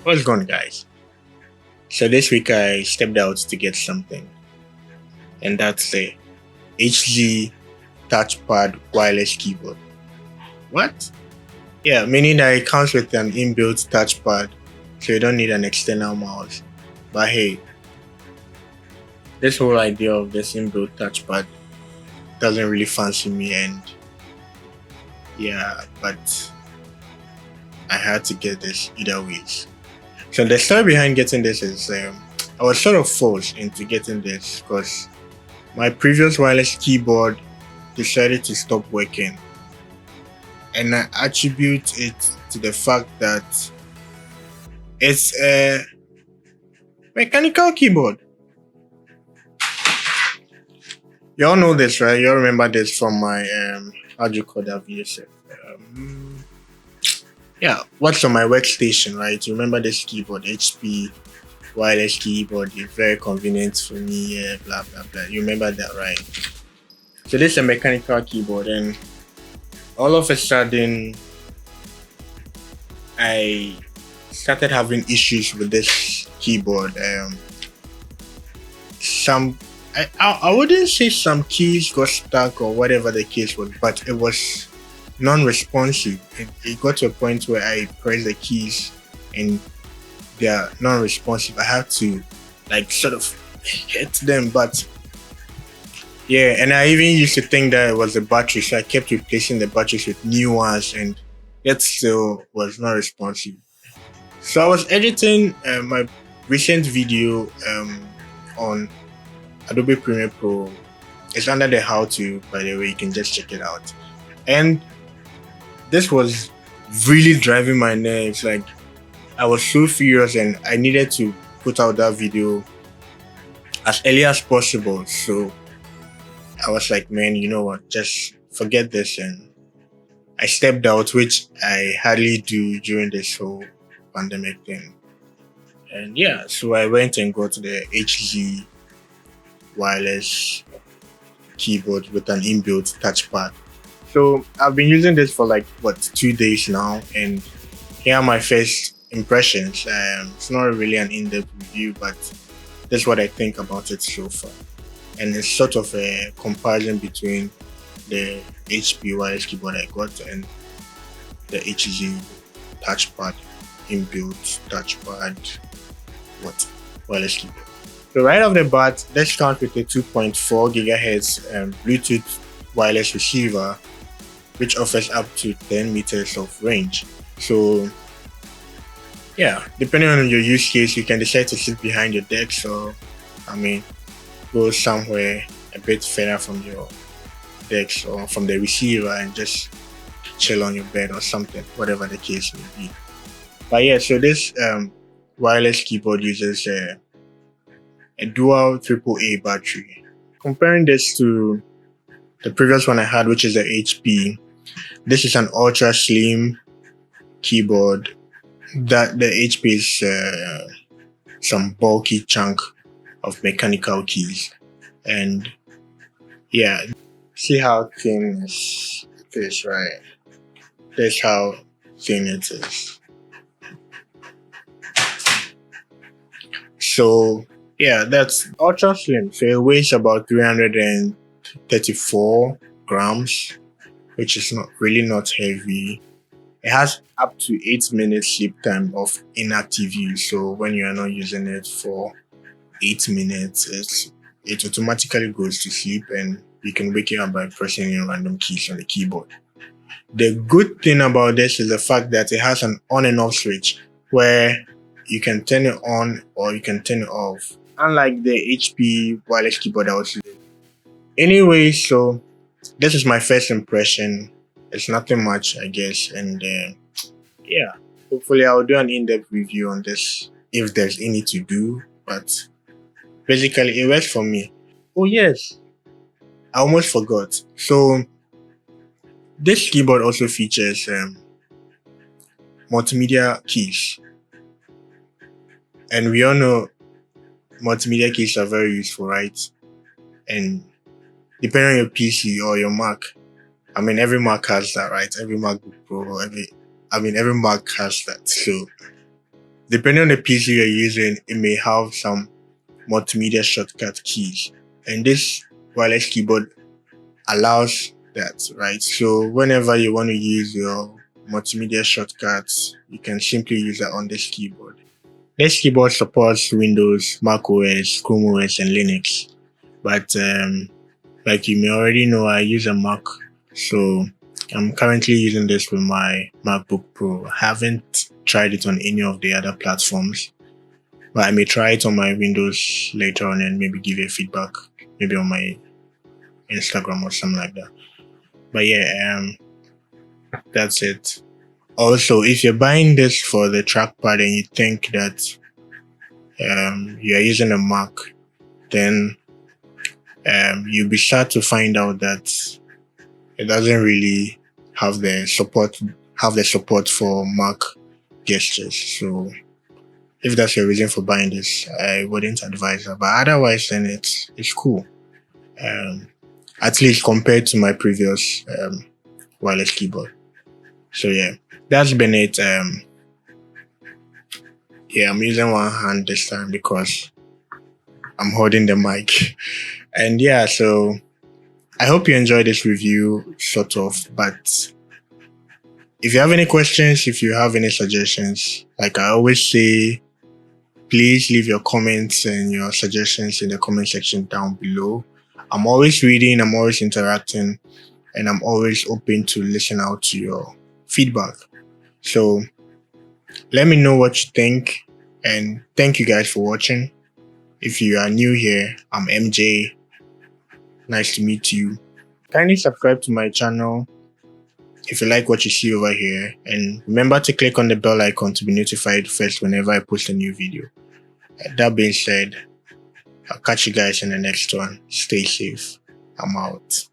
What's going on, guys? So this week I stepped out to get something, and that's the HZ Touchpad Wireless Keyboard. What? Yeah, meaning that it comes with an inbuilt touchpad, so you don't need an external mouse. But hey, this whole idea of this inbuilt touchpad doesn't really fancy me, and yeah, but I had to get this either ways. So the story behind getting this is I was sort of forced into getting this because my previous wireless keyboard decided to stop working, and I attribute it to the fact that it's a mechanical keyboard. You all know this, right? You all remember this from my how do you call that video set? Yeah, what's on my workstation, right? You remember this keyboard, HP wireless keyboard? It's very convenient for me, yeah, blah blah blah. You remember that, right? So this is a mechanical keyboard, and all of a sudden I started having issues with this keyboard. I wouldn't say some keys got stuck or whatever the case was, but it was non-responsive. It got to a point where I press the keys and they are non-responsive. I have to like sort of hit them, but yeah, and I even used to think that it was the battery, so I kept replacing the batteries with new ones, and it still was not responsive. So I was editing my recent video on Adobe Premiere Pro. It's under the how to, by the way, you can just check it out. And this was really driving my nerves. Like, I was so furious and I needed to put out that video as early as possible. So I was like, man, you know what, just forget this. And I stepped out, which I hardly do during this whole pandemic thing. And yeah, so I went and got the HZ wireless keyboard with an inbuilt touchpad. So I've been using this for like 2 days now, and here are my first impressions. It's not really an in-depth review, but this is what I think about it so far. And it's sort of a comparison between the HP wireless keyboard I got and the HZ touchpad, inbuilt touchpad, wireless keyboard. So right off the bat, let's start with the 2.4 GHz Bluetooth wireless receiver, which offers up to 10 meters of range. So yeah, depending on your use case, you can decide to sit behind your desk, or go somewhere a bit further from your desk or from the receiver and just chill on your bed or something, whatever the case may be. But yeah, so this wireless keyboard uses a dual AAA battery. Comparing this to the previous one I had, which is the HP, this is an ultra slim keyboard. That the HP is some bulky chunk of mechanical keys, and yeah, see how thin it is, right? That's how thin it is. So yeah, that's ultra slim. So it weighs about 334 grams, which is not heavy. It has up to 8 minutes sleep time of inactive use. So when you are not using it for 8 minutes, it automatically goes to sleep, and you can wake it up by pressing in random keys on the keyboard. The good thing about this is the fact that it has an on and off switch where you can turn it on or you can turn it off, unlike the HP wireless keyboard I was using. Anyway, so this is my first impression. It's nothing much, I guess, and yeah, hopefully I'll do an in-depth review on this if there's any to do, but basically it works for me. Oh yes, I almost forgot. So this keyboard also features multimedia keys, and we all know multimedia keys are very useful, right? And depending on your PC or your Mac, every Mac has that, right? Every MacBook Pro, every Mac has that. So depending on the PC you're using, it may have some multimedia shortcut keys, and this wireless keyboard allows that, right? So whenever you want to use your multimedia shortcuts, you can simply use that on this keyboard. This keyboard supports Windows, Mac OS, Chrome OS, and Linux. But like you may already know, I use a Mac, so I'm currently using this with my MacBook Pro. I haven't tried it on any of the other platforms, but I may try it on my Windows later on and maybe give you feedback, maybe on my Instagram or something like that. But yeah, that's it. Also, if you're buying this for the trackpad and you think that you are using a Mac, then you'll be sad to find out that it doesn't really have the support for Mac gestures. So if that's your reason for buying this, I wouldn't advise that. But otherwise, then it's cool. At least compared to my previous wireless keyboard. So yeah, that's been it. Yeah, I'm using one hand this time because I'm holding the mic. And yeah, so I hope you enjoyed this review, sort of. But if you have any questions, if you have any suggestions, like I always say, please leave your comments and your suggestions in the comment section down below. I'm always reading, I'm always interacting, and I'm always open to listen out to your feedback. So let me know what you think, and thank you guys for watching. If you are new here, I'm MJ. Nice to meet you. Kindly subscribe to my channel if you like what you see over here, and remember to click on the bell icon to be notified first whenever I post a new video. That being said, I'll catch you guys in the next one. Stay safe. I'm out.